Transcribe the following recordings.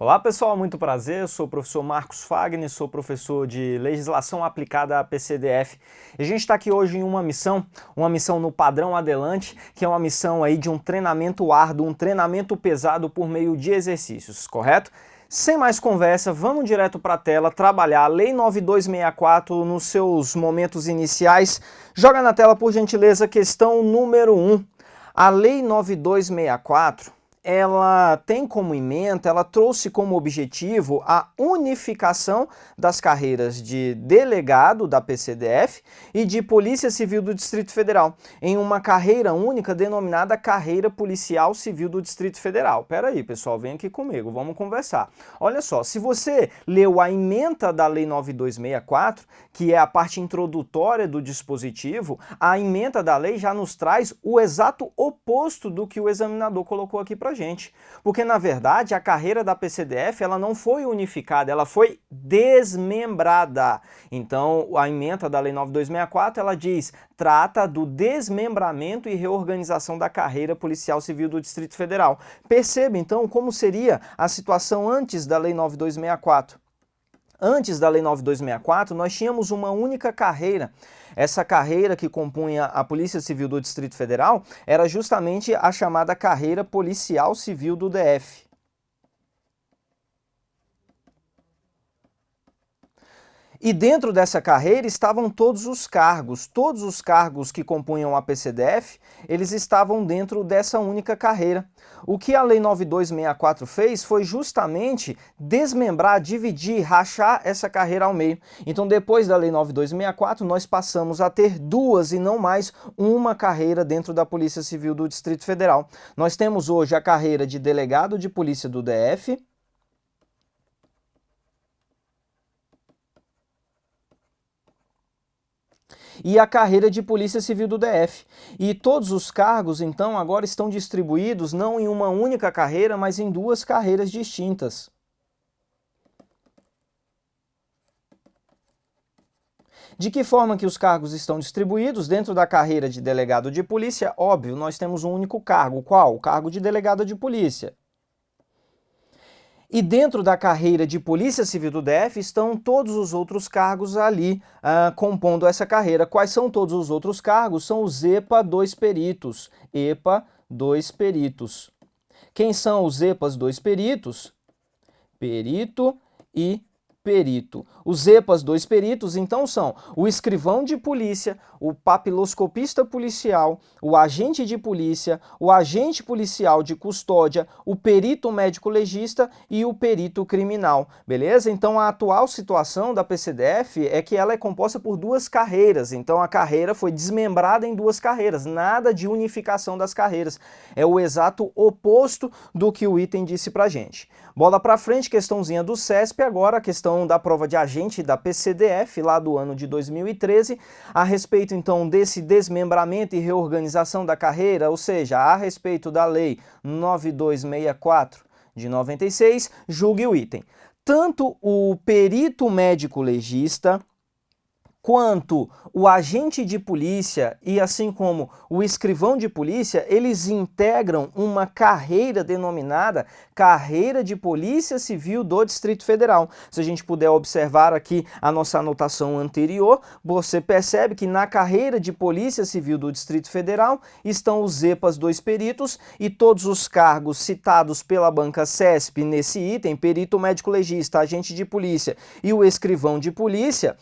Olá pessoal, muito prazer, eu sou o professor Marcos Fagner, sou professor de Legislação Aplicada à PCDF. E a gente está aqui hoje em uma missão no padrão Adelante, que é uma missão aí de um treinamento árduo, um treinamento pesado por meio de exercícios, correto? Sem mais conversa, vamos direto para a tela trabalhar a Lei 9264 nos seus momentos iniciais. Joga na tela, por gentileza, questão número 1. A Lei 9264... ela tem como ementa, ela trouxe como objetivo a unificação das carreiras de delegado da PCDF e de Polícia Civil do Distrito Federal, em uma carreira única denominada Carreira Policial Civil do Distrito Federal. Pera aí, pessoal, vem aqui comigo, vamos conversar. Olha só, se você leu a ementa da Lei 9264, que é a parte introdutória do dispositivo, a ementa da lei já nos traz o exato oposto do que o examinador colocou aqui pra gente. Porque, na verdade, a carreira da PCDF ela não foi unificada, ela foi desmembrada. Então, a ementa da Lei 9264, ela diz, trata do desmembramento e reorganização da carreira policial civil do Distrito Federal. Perceba, então, como seria a situação antes da Lei 9264. Antes da Lei 9264, nós tínhamos uma única carreira. Essa carreira que compunha a Polícia Civil do Distrito Federal era justamente a chamada Carreira Policial Civil do DF. E dentro dessa carreira estavam todos os cargos que compunham a PCDF, eles estavam dentro dessa única carreira. O que a Lei 9264 fez foi justamente desmembrar, dividir, rachar essa carreira ao meio. Então, depois da Lei 9264, nós passamos a ter duas e não mais uma carreira dentro da Polícia Civil do Distrito Federal. Nós temos hoje a carreira de delegado de polícia do DF, e a carreira de Polícia Civil do DF. E todos os cargos, então, agora estão distribuídos não em uma única carreira, mas em duas carreiras distintas. De que forma que os cargos estão distribuídos? Dentro da carreira de delegado de polícia, óbvio, nós temos um único cargo. Qual? O cargo de delegado de polícia. E dentro da carreira de Polícia Civil do DF estão todos os outros cargos ali compondo essa carreira. Quais são todos os outros cargos? São os EPA 2 peritos. EPA 2 peritos. Quem são os EPAs 2 peritos? Perito e perito. Os EPAs 2 peritos, então, são o escrivão de polícia, o papiloscopista policial, o agente de polícia, o agente policial de custódia, o perito médico legista e o perito criminal, beleza? Então, a atual situação da PCDF é que ela é composta por duas carreiras, então a carreira foi desmembrada em duas carreiras, nada de unificação das carreiras, é o exato oposto do que o item disse pra gente. Bola pra frente, questãozinha do CESP, agora a questão da prova de agente da PCDF, lá do ano de 2013, a respeito então desse desmembramento e reorganização da carreira, ou seja, a respeito da Lei 9264 de 96, julgue o item. Tanto o perito médico legista quanto o agente de polícia e assim como o escrivão de polícia, eles integram uma carreira denominada Carreira de Polícia Civil do Distrito Federal. Se a gente puder observar aqui a nossa anotação anterior, você percebe que na carreira de Polícia Civil do Distrito Federal estão os EPAs 2 peritos e todos os cargos citados pela banca CESP nesse item, perito médico legista, agente de polícia e o escrivão de polícia,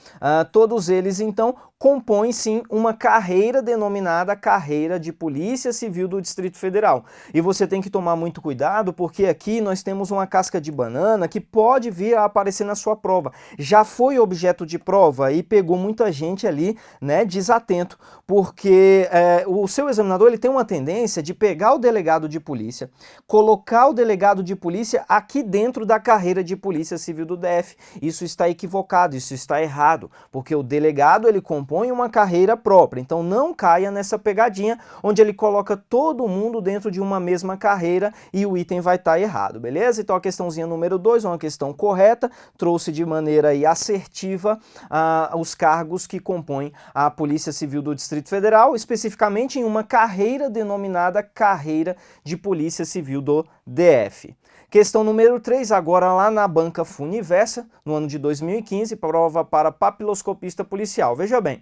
todos eles então compõem sim uma carreira denominada Carreira de Polícia Civil do Distrito Federal. E você tem que tomar muito cuidado porque aqui nós temos uma casca de banana que pode vir a aparecer na sua prova. Já foi objeto de prova e pegou muita gente ali, né, desatento, porque o seu examinador ele tem uma tendência de pegar o delegado de polícia, colocar o delegado de polícia aqui dentro da carreira de Polícia Civil do DF. Isso está equivocado, isso está errado, porque o delegado delegado ele compõe uma carreira própria, então não caia nessa pegadinha onde ele coloca todo mundo dentro de uma mesma carreira e o item vai estar errado, beleza? Então a questãozinha número 2 é uma questão correta, trouxe de maneira aí assertiva os cargos que compõem a Polícia Civil do Distrito Federal, especificamente em uma carreira denominada Carreira de Polícia Civil do DF. Questão número 3, agora lá na banca Funiversa, no ano de 2015, prova para papiloscopista policial. Veja bem,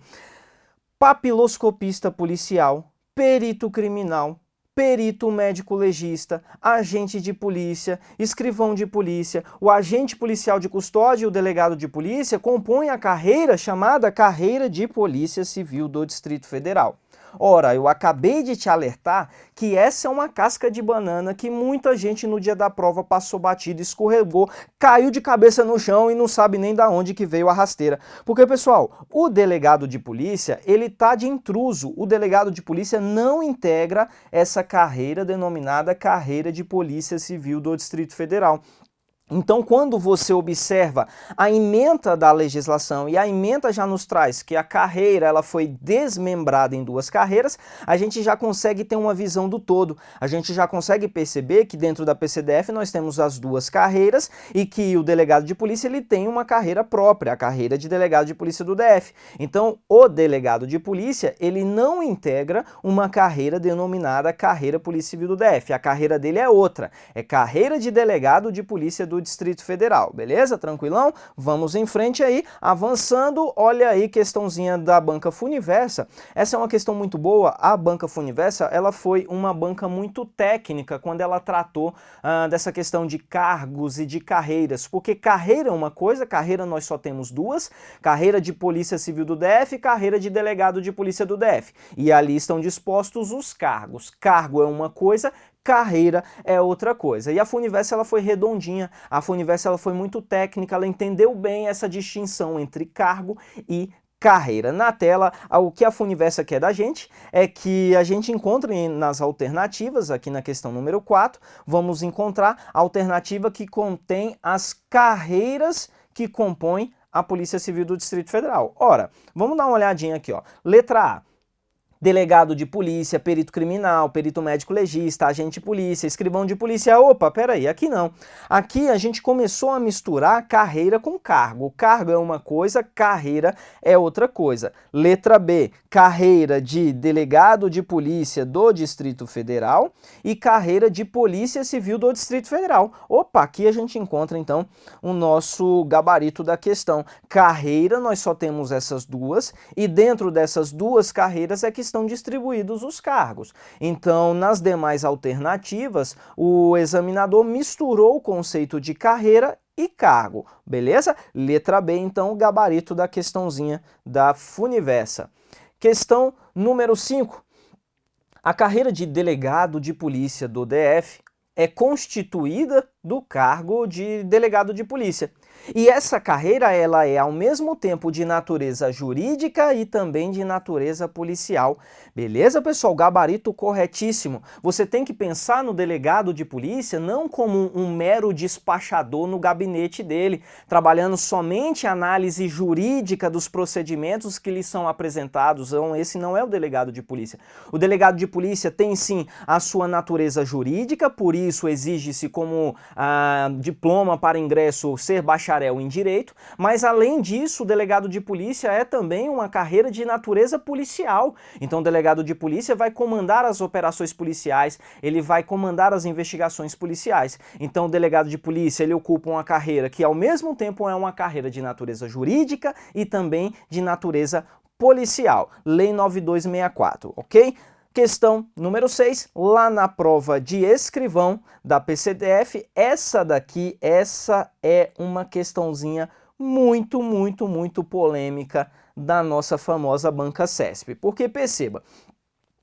papiloscopista policial, perito criminal, perito médico legista, agente de polícia, escrivão de polícia, o agente policial de custódia e o delegado de polícia compõem a carreira chamada Carreira de Polícia Civil do Distrito Federal. Ora, eu acabei de te alertar que essa é uma casca de banana que muita gente no dia da prova passou batido, escorregou, caiu de cabeça no chão e não sabe nem da onde que veio a rasteira. Porque, pessoal, o delegado de polícia, ele tá de intruso. O delegado de polícia não integra essa carreira denominada Carreira de Polícia Civil do Distrito Federal. Então, quando você observa a ementa da legislação e a ementa já nos traz que a carreira ela foi desmembrada em duas carreiras, a gente já consegue ter uma visão do todo. A gente já consegue perceber que dentro da PCDF nós temos as duas carreiras e que o delegado de polícia ele tem uma carreira própria, a carreira de delegado de polícia do DF. Então, o delegado de polícia ele não integra uma carreira denominada Carreira Polícia Civil do DF. A carreira dele é outra, é Carreira de Delegado de Polícia do Distrito Federal, beleza? Tranquilão? Vamos em frente aí, avançando, olha aí questãozinha da banca Funiversa. Essa é uma questão muito boa. A banca Funiversa, ela foi uma banca muito técnica quando ela tratou dessa questão de cargos e de carreiras, porque carreira é uma coisa, carreira nós só temos duas, carreira de Polícia Civil do DF e carreira de Delegado de Polícia do DF, e ali estão dispostos os cargos. Cargo é uma coisa, carreira é outra coisa. E a Funiversa ela foi redondinha, a Funiversa ela foi muito técnica, ela entendeu bem essa distinção entre cargo e carreira. Na tela, o que a Funiversa quer da gente é que a gente encontre nas alternativas, aqui na questão número 4, vamos encontrar a alternativa que contém as carreiras que compõem a Polícia Civil do Distrito Federal. Ora, vamos dar uma olhadinha aqui, ó. Letra A. Delegado de polícia, perito criminal, perito médico legista, agente de polícia, escrivão de polícia. Opa, peraí, aqui não. Aqui a gente começou a misturar carreira com cargo. Cargo é uma coisa, carreira é outra coisa. Letra B, carreira de delegado de polícia do Distrito Federal e carreira de Polícia Civil do Distrito Federal. Opa, aqui a gente encontra então o nosso gabarito da questão. Carreira, nós só temos essas duas e dentro dessas duas carreiras é que estão distribuídos os cargos. Então, nas demais alternativas, o examinador misturou o conceito de carreira e cargo, beleza? Letra B, então, o gabarito da questãozinha da Funiversa. Questão número 5. A carreira de delegado de polícia do DF é constituída do cargo de delegado de polícia. E essa carreira ela é ao mesmo tempo de natureza jurídica e também de natureza policial. Beleza, pessoal? Gabarito corretíssimo. Você tem que pensar no delegado de polícia não como um mero despachador no gabinete dele, trabalhando somente a análise jurídica dos procedimentos que lhe são apresentados. Então, esse não é o delegado de polícia. O delegado de polícia tem sim a sua natureza jurídica, por isso exige-se como diploma para ingresso ser bacharel em direito, mas além disso o delegado de polícia é também uma carreira de natureza policial. Então o delegado de polícia vai comandar as operações policiais, ele vai comandar as investigações policiais. Então o delegado de polícia ele ocupa uma carreira que ao mesmo tempo é uma carreira de natureza jurídica e também de natureza policial. Lei 9264, ok? Questão número 6, lá na prova de escrivão da PCDF, essa é uma questãozinha muito polêmica da nossa famosa banca CESP. Porque perceba,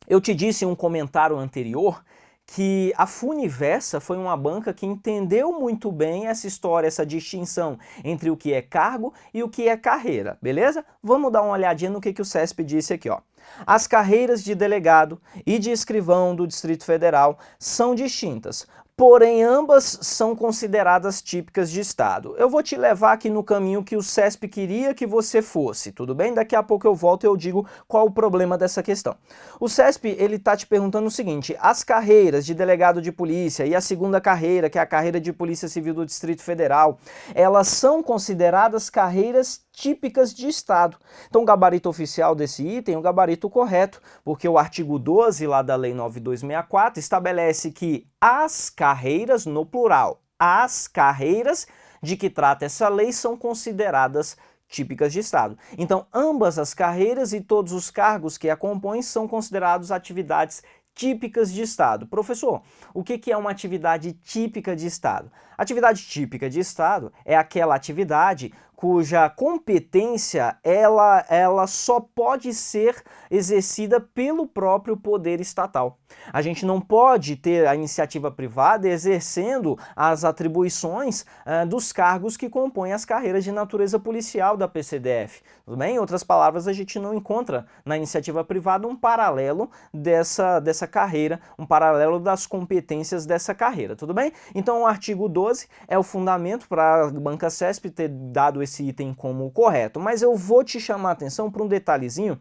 eu te disse em um comentário anterior que a Funiversa foi uma banca que entendeu muito bem essa história, essa distinção entre o que é cargo e o que é carreira, beleza? Vamos dar uma olhadinha no que o CESP disse aqui, ó. As carreiras de delegado e de escrivão do Distrito Federal são distintas, porém ambas são consideradas típicas de Estado. Eu vou te levar aqui no caminho que o CESP queria que você fosse, tudo bem? Daqui a pouco eu volto e eu digo qual o problema dessa questão. O CESP, ele está te perguntando o seguinte: as carreiras de delegado de polícia e a segunda carreira, que é a carreira de Polícia Civil do Distrito Federal, elas são consideradas carreiras típicas de Estado. Então o gabarito oficial desse item é o gabarito correto, porque o artigo 12 lá da Lei 9264 estabelece que as carreiras, no plural, as carreiras de que trata essa lei são consideradas típicas de Estado. Então, ambas as carreiras e todos os cargos que a compõem são considerados atividades típicas de Estado. Professor, o que é uma atividade típica de Estado? Atividade típica de Estado é aquela atividade cuja competência ela só pode ser exercida pelo próprio poder estatal. A gente não pode ter a iniciativa privada exercendo as atribuições dos cargos que compõem as carreiras de natureza policial da PCDF. Tudo bem? Em outras palavras, a gente não encontra na iniciativa privada um paralelo dessa carreira, um paralelo das competências dessa carreira. Tudo bem? Então, o artigo 12 é o fundamento para a banca CESP ter dado esse item como correto, mas eu vou te chamar a atenção para um detalhezinho.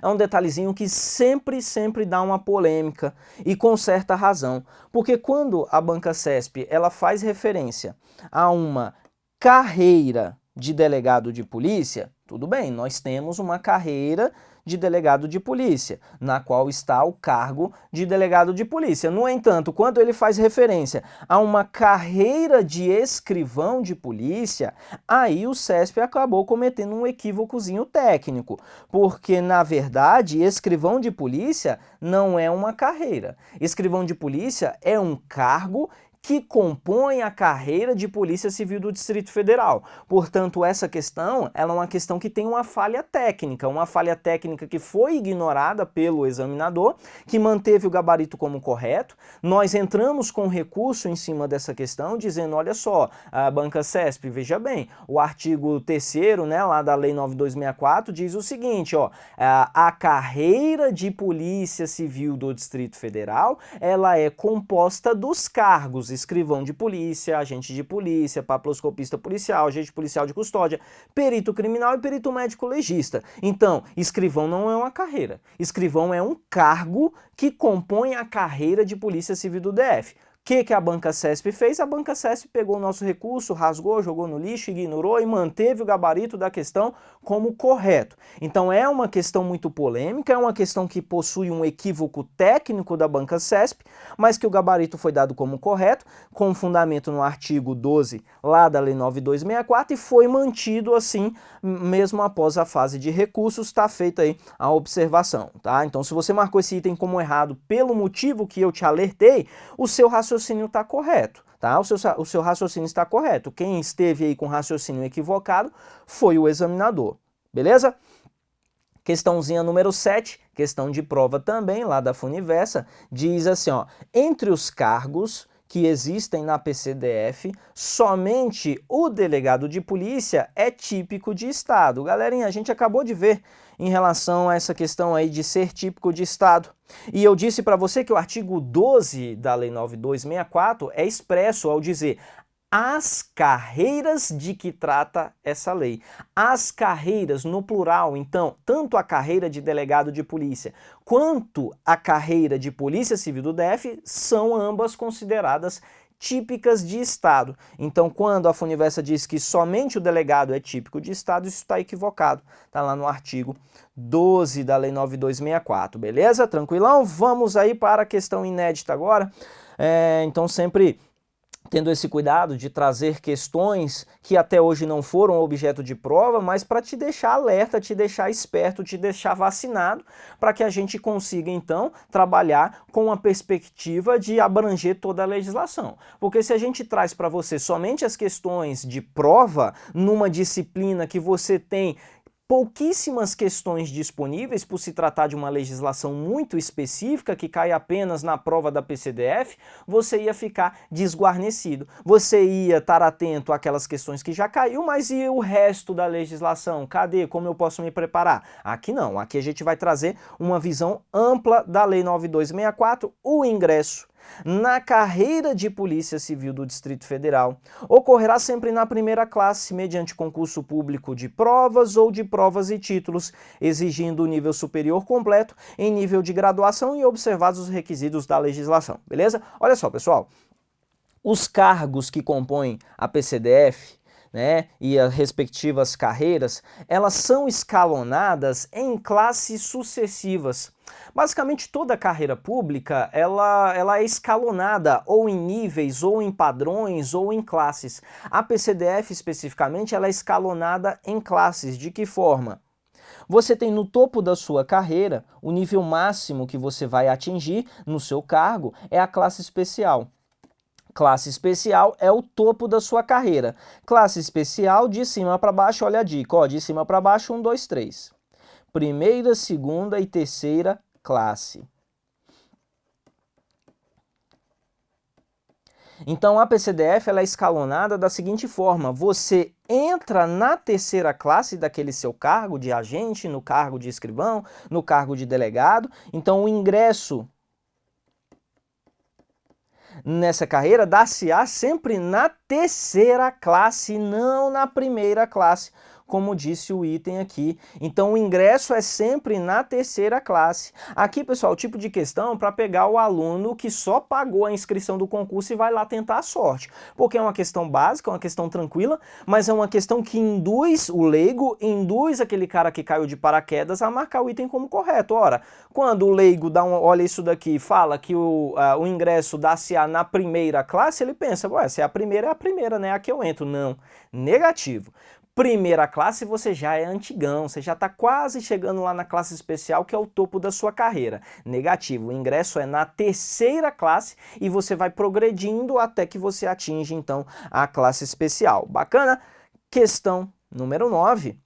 É um detalhezinho que sempre dá uma polêmica e com certa razão, porque quando a banca CESP ela faz referência a uma carreira de delegado de polícia, tudo bem, nós temos uma carreira de delegado de polícia, na qual está o cargo de delegado de polícia. No entanto, quando ele faz referência a uma carreira de escrivão de polícia, aí o CESP acabou cometendo um equívocozinho técnico, porque, na verdade, escrivão de polícia não é uma carreira. Escrivão de polícia é um cargo que compõe a carreira de Polícia Civil do Distrito Federal. Portanto, essa questão ela é uma questão que tem uma falha técnica que foi ignorada pelo examinador, que manteve o gabarito como correto. Nós entramos com recurso em cima dessa questão, dizendo, olha só, a banca CESP, veja bem, o artigo 3º, né, lá da Lei 9264, diz o seguinte, ó, a carreira de Polícia Civil do Distrito Federal, ela é composta dos cargos escrivão de polícia, agente de polícia, papiloscopista policial, agente policial de custódia, perito criminal e perito médico legista. Então, escrivão não é uma carreira. Escrivão é um cargo que compõe a carreira de Polícia Civil do DF. O que a banca CESP fez? A banca CESP pegou o nosso recurso, rasgou, jogou no lixo, ignorou e manteve o gabarito da questão como correto. Então é uma questão muito polêmica, é uma questão que possui um equívoco técnico da banca CESP, mas que o gabarito foi dado como correto, com fundamento no artigo 12 lá da Lei 9264 e foi mantido assim, mesmo após a fase de recursos, está feita aí a observação, tá? Então se você marcou esse item como errado pelo motivo que eu te alertei, o seu raciocínio está correto, tá? O seu raciocínio está correto. Quem esteve aí com raciocínio equivocado foi o examinador, beleza? Questãozinha número 7, questão de prova também, lá da Funiversa, diz assim, ó, entre os cargos que existem na PCDF, somente o delegado de polícia é típico de Estado. Galerinha, a gente acabou de ver em relação a essa questão aí de ser típico de Estado. E eu disse para você que o artigo 12 da Lei 9264 é expresso ao dizer as carreiras de que trata essa lei. As carreiras, no plural, então, tanto a carreira de delegado de polícia quanto a carreira de Polícia Civil do DF são ambas consideradas típicas de Estado. Então, quando a Funiversa diz que somente o delegado é típico de Estado, isso está equivocado. Está lá no artigo 12 da Lei 9264, beleza? Tranquilão? Vamos aí para a questão inédita agora. Então, sempre tendo esse cuidado de trazer questões que até hoje não foram objeto de prova, mas para te deixar alerta, te deixar esperto, te deixar vacinado, para que a gente consiga, então, trabalhar com a perspectiva de abranger toda a legislação. Porque se a gente traz para você somente as questões de prova, numa disciplina que você tem pouquíssimas questões disponíveis por se tratar de uma legislação muito específica que cai apenas na prova da PCDF, você ia ficar desguarnecido. Você ia estar atento àquelas questões que já caiu, mas e o resto da legislação? Cadê? Como eu posso me preparar? Aqui não, aqui a gente vai trazer uma visão ampla da Lei 9264, o ingresso. na carreira de Polícia Civil do Distrito Federal ocorrerá sempre na primeira classe, mediante concurso público de provas ou de provas e títulos, exigindo o nível superior completo em nível de graduação e observados os requisitos da legislação, beleza? Olha só, pessoal, os cargos que compõem a PCDF, né, e as respectivas carreiras, elas são escalonadas em classes sucessivas. Basicamente, toda carreira pública, ela é escalonada ou em níveis, ou em padrões, ou em classes. A PCDF, especificamente, ela é escalonada em classes. De que forma? Você tem no topo da sua carreira, o nível máximo que você vai atingir no seu cargo é a classe especial. Classe especial é o topo da sua carreira. Classe especial, de cima para baixo, olha a dica, ó, de cima para baixo, 1, 2, 3. Primeira, segunda e terceira classe. Então a PCDF ela é escalonada da seguinte forma: você entra na terceira classe daquele seu cargo de agente, no cargo de escrivão, no cargo de delegado. Então o ingresso nessa carreira dá-se-á sempre na terceira classe, não na primeira classe, como disse o item aqui. Então o ingresso é sempre na terceira classe. Aqui, pessoal, o tipo de questão para pegar o aluno que só pagou a inscrição do concurso e vai lá tentar a sorte. Porque é uma questão básica, uma questão tranquila, mas é uma questão que induz o leigo, induz aquele cara que caiu de paraquedas a marcar o item como correto. Ora, quando o leigo olha isso daqui e fala que o ingresso dá-se-á na primeira classe, ele pensa, ué, se é a primeira, né? Aqui eu entro. Não, negativo. Primeira classe você já é antigão, você já está quase chegando lá na classe especial, que é o topo da sua carreira. Negativo, o ingresso é na terceira classe e você vai progredindo até que você atinge, então, a classe especial. Bacana? Questão número 9.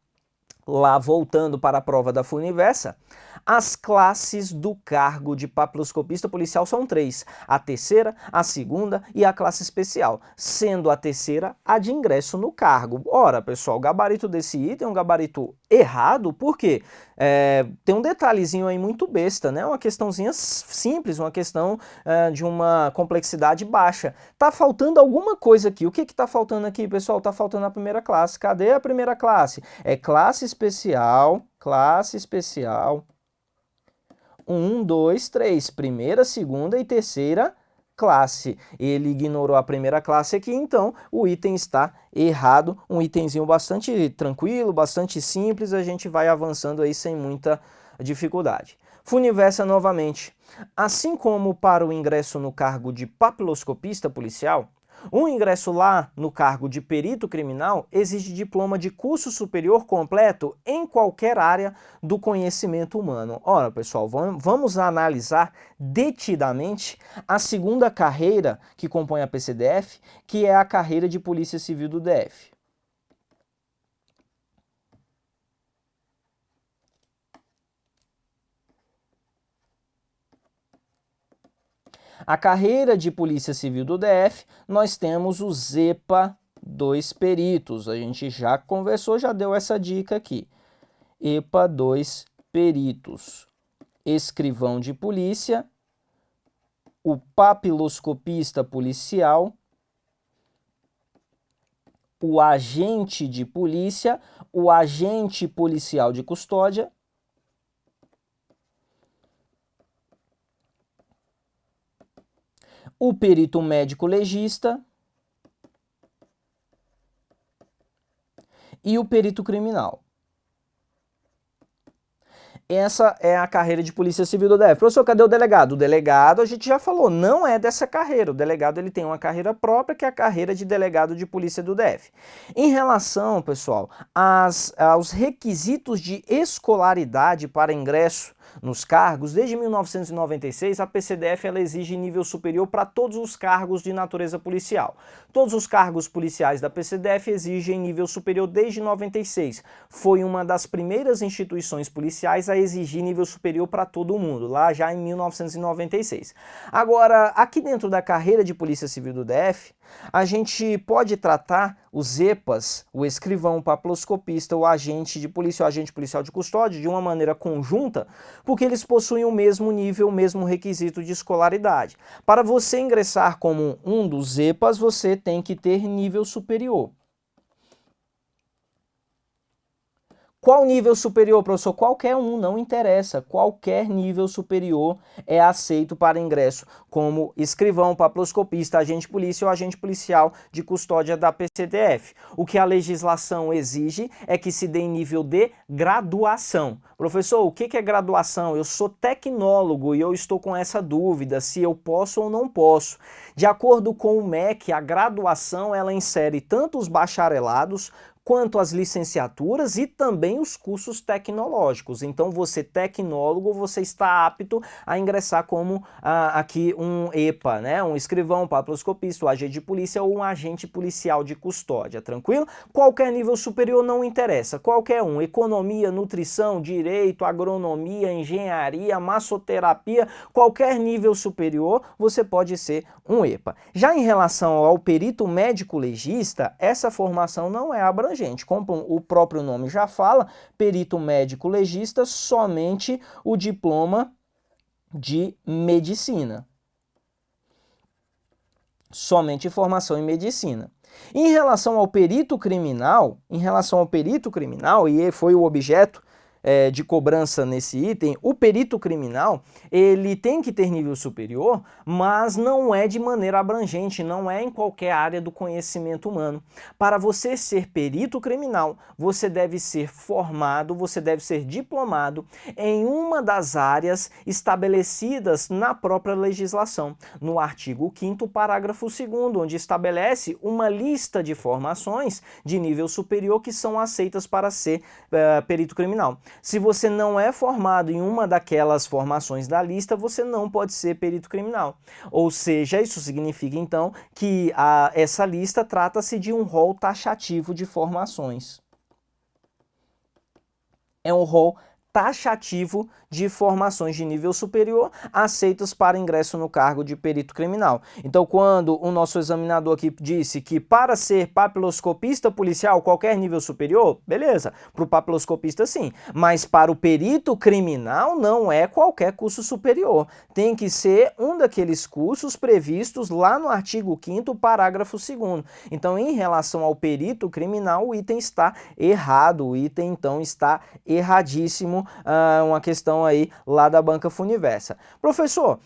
Lá voltando para a prova da FUNIVERSA, as classes do cargo de papiloscopista policial são 3, a terceira, a segunda e a classe especial, sendo a terceira a de ingresso no cargo. Ora, pessoal, o gabarito desse item é um gabarito errado, por quê? Tem um detalhezinho aí muito besta, né? Uma questãozinha simples, uma questão de uma complexidade baixa. Tá faltando alguma coisa aqui. O que que tá faltando aqui, pessoal? Tá faltando a primeira classe. Cadê a primeira classe? É classe especial, 1, 2, 3, primeira, segunda e terceira classe. Ele ignorou a primeira classe aqui, então o item está errado. Um itemzinho bastante tranquilo, bastante simples, a gente vai avançando aí sem muita dificuldade. FUNIVERSA novamente. Assim como para o ingresso no cargo de papiloscopista policial, o ingresso lá no cargo de perito criminal exige diploma de curso superior completo em qualquer área do conhecimento humano. Ora, pessoal, vamos analisar detidamente a segunda carreira que compõe a PCDF, que é a carreira de Polícia Civil do DF. A carreira de Polícia Civil do DF, nós temos os EPA 2 peritos. A gente já conversou, já deu essa dica aqui. EPA 2 peritos. Escrivão de polícia, o papiloscopista policial, o agente de polícia, o agente policial de custódia, o perito médico legista e o perito criminal. Essa é a carreira de Polícia Civil do DF. Professor, cadê o delegado? O delegado, a gente já falou, não é dessa carreira. O delegado ele tem uma carreira própria, que é a carreira de delegado de Polícia do DF. Em relação, pessoal, aos requisitos de escolaridade para ingresso nos cargos, desde 1996, a PCDF ela exige nível superior para todos os cargos de natureza policial. Todos os cargos policiais da PCDF exigem nível superior desde 96. Foi uma das primeiras instituições policiais a exigir nível superior para todo mundo, lá já em 1996. Agora, aqui dentro da carreira de Polícia Civil do DF, a gente pode tratar os EPAs, o escrivão, o papiloscopista, o agente de polícia, o agente policial de custódia, de uma maneira conjunta, Porque eles possuem o mesmo nível, o mesmo requisito de escolaridade. Para você ingressar como um dos EPAs, você tem que ter nível superior. Qual nível superior, professor? Qualquer um, não interessa. Qualquer nível superior é aceito para ingresso, como escrivão, papiloscopista, agente de polícia ou agente policial de custódia da PCDF. O que a legislação exige é que se dê em nível de graduação. Professor, o que é graduação? Eu sou tecnólogo e eu estou com essa dúvida se eu posso ou não posso. De acordo com o MEC, a graduação ela insere tanto os bacharelados quanto as licenciaturas e também os cursos tecnológicos. Então, você tecnólogo, você está apto a ingressar como aqui um EPA, né? Um escrivão, papiloscopista, um agente de polícia ou um agente policial de custódia, tranquilo? Qualquer nível superior não interessa, qualquer um, economia, nutrição, direito, agronomia, engenharia, massoterapia, qualquer nível superior, você pode ser um EPA. Já em relação ao perito médico legista, essa formação não é abrangente. Como o próprio nome já fala, perito médico legista, somente o diploma de medicina. Somente formação em medicina. Em relação ao perito criminal, e foi o objeto de cobrança nesse item, o perito criminal, ele tem que ter nível superior, mas não é de maneira abrangente, não é em qualquer área do conhecimento humano. Para você ser perito criminal, você deve ser formado, você deve ser diplomado em uma das áreas estabelecidas na própria legislação, no artigo 5º, parágrafo 2º, onde estabelece uma lista de formações de nível superior que são aceitas para ser perito criminal. Se você não é formado em uma daquelas formações da lista, você não pode ser perito criminal. Ou seja, isso significa então que essa lista trata-se de um rol taxativo de formações. É um rol taxativo de formações de nível superior aceitas para ingresso no cargo de perito criminal. Então, quando o nosso examinador aqui disse que para ser papiloscopista policial, qualquer nível superior, beleza, para o papiloscopista sim, mas para o perito criminal não é qualquer curso superior, tem que ser um daqueles cursos previstos lá no artigo 5º, parágrafo 2º. Então, em relação ao perito criminal, o item está errado, o item então está erradíssimo, uma questão aí lá da banca Funiversa. Professor,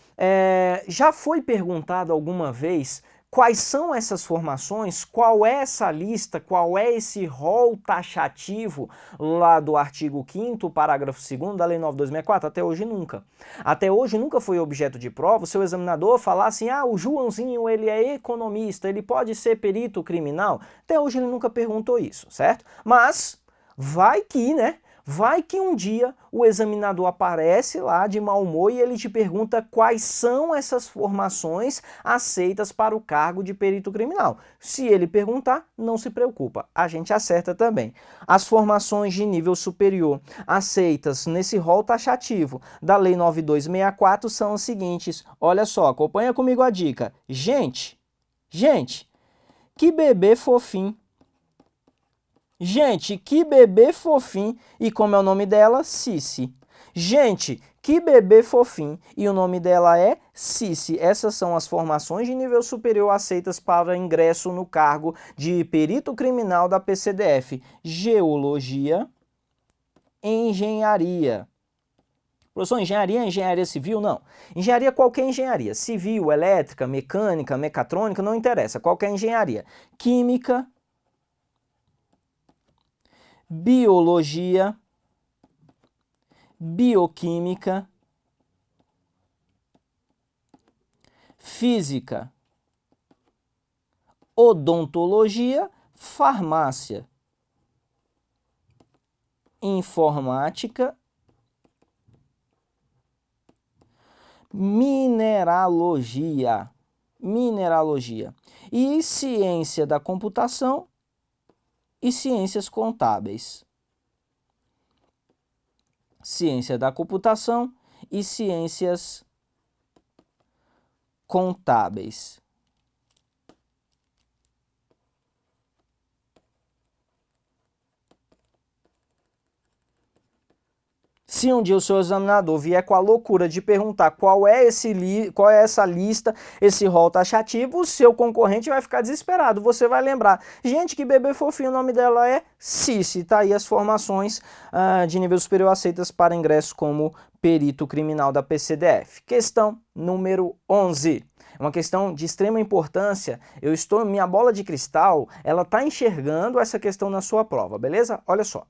já foi perguntado alguma vez quais são essas formações, qual é essa lista, qual é esse rol taxativo lá do artigo 5º, parágrafo 2º da Lei 9.264? Até hoje nunca. Até hoje nunca foi objeto de prova o seu examinador falar assim, o Joãozinho ele é economista, ele pode ser perito criminal? Até hoje ele nunca perguntou isso, certo? Mas vai que, né? Vai que um dia o examinador aparece lá de mau humor e ele te pergunta quais são essas formações aceitas para o cargo de perito criminal. Se ele perguntar, não se preocupa, a gente acerta também. As formações de nível superior aceitas nesse rol taxativo da Lei 9.264 são as seguintes. Olha só, acompanha comigo a dica. Gente, que bebê fofinho. Gente, que bebê fofinho. E como é o nome dela? Cici. Gente, que bebê fofinho. E o nome dela é Cici. Essas são as formações de nível superior aceitas para ingresso no cargo de perito criminal da PCDF. Geologia, engenharia. Professor, engenharia é engenharia civil? Não. Engenharia, qualquer engenharia. Civil, elétrica, mecânica, mecatrônica, não interessa. Qualquer engenharia. Química, biologia, bioquímica, física, odontologia, farmácia, informática, mineralogia e ciência da computação e ciências contábeis. Ciência da computação e ciências contábeis. Se um dia o seu examinador vier com a loucura de perguntar qual é essa lista, esse rol taxativo, o seu concorrente vai ficar desesperado. Você vai lembrar, gente, que bebê fofinho, o nome dela é Cici. Tá aí as formações de nível superior aceitas para ingresso como perito criminal da PCDF. Questão número 11. Uma questão de extrema importância. Minha bola de cristal, ela está enxergando essa questão na sua prova, beleza? Olha só.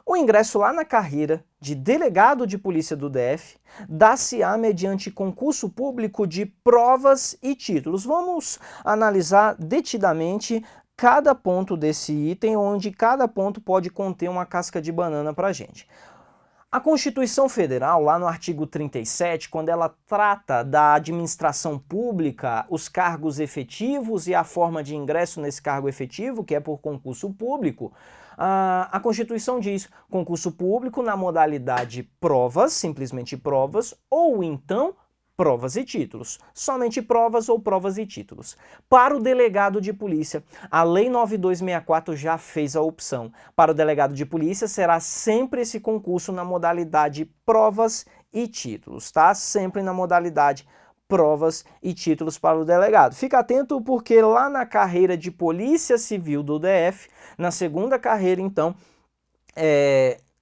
O ingresso lá na carreira de delegado de polícia do DF dá-se-á mediante concurso público de provas e títulos. Vamos analisar detidamente cada ponto desse item, onde cada ponto pode conter uma casca de banana para a gente. A Constituição Federal, lá no artigo 37, quando ela trata da administração pública, os cargos efetivos e a forma de ingresso nesse cargo efetivo, que é por concurso público, a Constituição diz concurso público na modalidade provas, simplesmente provas, ou então provas e títulos. Somente provas ou provas e títulos. Para o delegado de polícia, a Lei 9264 já fez a opção. Para o delegado de polícia será sempre esse concurso na modalidade provas e títulos, tá? Sempre na modalidade provas e títulos para o delegado. Fica atento porque lá na carreira de Polícia Civil do DF, na segunda carreira, então,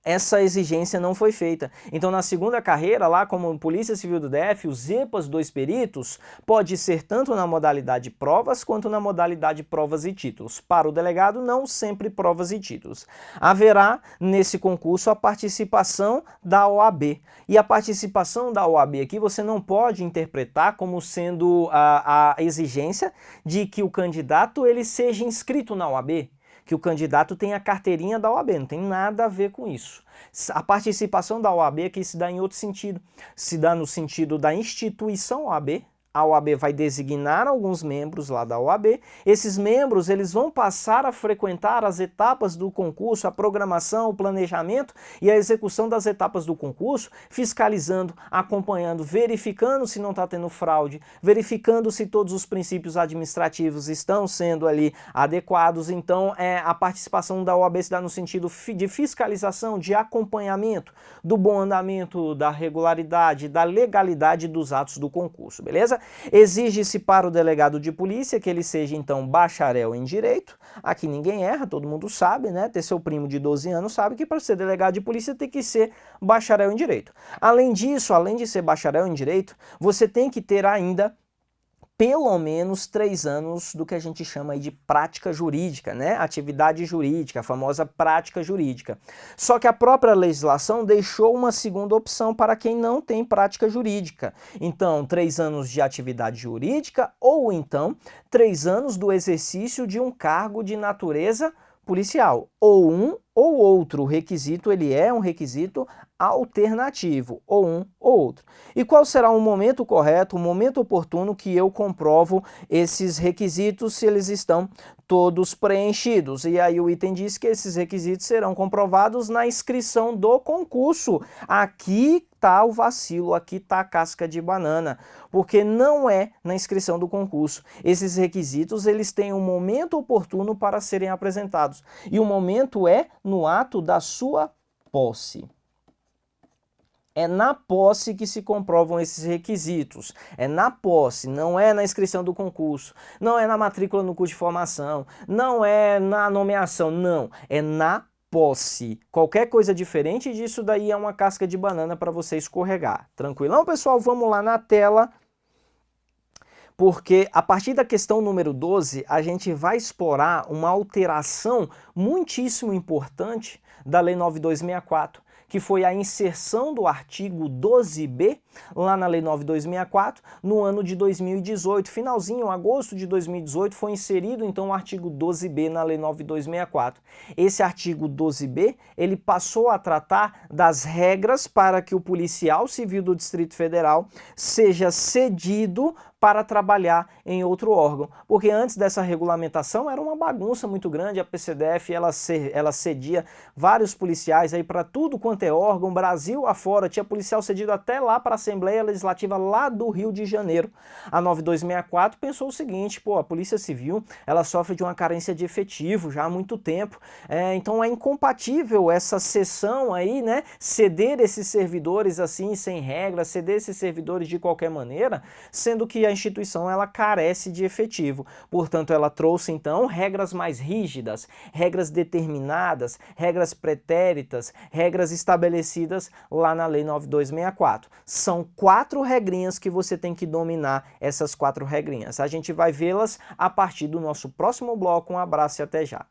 essa exigência não foi feita. Então, na segunda carreira, lá como Polícia Civil do DF, os EPAs dos peritos pode ser tanto na modalidade provas quanto na modalidade provas e títulos. Para o delegado, não sempre provas e títulos. Haverá nesse concurso a participação da OAB. E a participação da OAB aqui você não pode interpretar como sendo a exigência de que o candidato ele seja inscrito na OAB, que o candidato tenha a carteirinha da OAB, não tem nada a ver com isso. A participação da OAB aqui se dá em outro sentido, se dá no sentido da instituição OAB. A OAB vai designar alguns membros lá da OAB, esses membros eles vão passar a frequentar as etapas do concurso, a programação, o planejamento e a execução das etapas do concurso, fiscalizando, acompanhando, verificando se não está tendo fraude, verificando se todos os princípios administrativos estão sendo ali adequados. Então a participação da OAB se dá no sentido de fiscalização, de acompanhamento do bom andamento, da regularidade, da legalidade dos atos do concurso, beleza? Exige-se para o delegado de polícia que ele seja, então, bacharel em direito. Aqui ninguém erra, todo mundo sabe, né? Ter seu primo de 12 anos sabe que para ser delegado de polícia tem que ser bacharel em direito. Além disso, além de ser bacharel em direito, você tem que ter ainda pelo menos 3 anos do que a gente chama aí de prática jurídica, né? Atividade jurídica, a famosa prática jurídica. Só que a própria legislação deixou uma segunda opção para quem não tem prática jurídica. Então, 3 anos de atividade jurídica ou então 3 anos do exercício de um cargo de natureza policial. Ou um ou outro. O requisito ele é um requisito alternativo, ou um ou outro. E qual será o momento correto, o momento oportuno que eu comprovo esses requisitos, se eles estão todos preenchidos? E aí o item diz que esses requisitos serão comprovados na inscrição do concurso. Aqui está o vacilo, aqui está a casca de banana, porque não é na inscrição do concurso. Esses requisitos eles têm um momento oportuno para serem apresentados, e o momento é no ato da sua posse. É na posse que se comprovam esses requisitos. É na posse, não é na inscrição do concurso, não é na matrícula no curso de formação, não é na nomeação, não. É na posse. Qualquer coisa diferente disso daí é uma casca de banana para você escorregar. Tranquilão, pessoal? Vamos lá na tela. Porque a partir da questão número 12, a gente vai explorar uma alteração muitíssimo importante da Lei 9264, que foi a inserção do artigo 12b, lá na Lei 9264, no ano de 2018. Finalzinho, agosto de 2018, foi inserido então o artigo 12b na Lei 9264. Esse artigo 12b, ele passou a tratar das regras para que o policial civil do Distrito Federal seja cedido para trabalhar em outro órgão, porque antes dessa regulamentação era uma bagunça muito grande. A PCDF ela cedia vários policiais aí para tudo quanto é órgão, Brasil afora, tinha policial cedido até lá para a Assembleia Legislativa lá do Rio de Janeiro. A 9264 pensou o seguinte: pô, a Polícia Civil ela sofre de uma carência de efetivo já há muito tempo, então é incompatível essa cessão aí, né, ceder esses servidores assim sem regra, ceder esses servidores de qualquer maneira, sendo que a instituição ela carece de efetivo. Portanto, ela trouxe então regras mais rígidas, regras determinadas, regras pretéritas, regras estabelecidas lá na Lei 9264. São 4 regrinhas que você tem que dominar, essas 4 regrinhas. A gente vai vê-las a partir do nosso próximo bloco. Um abraço e até já.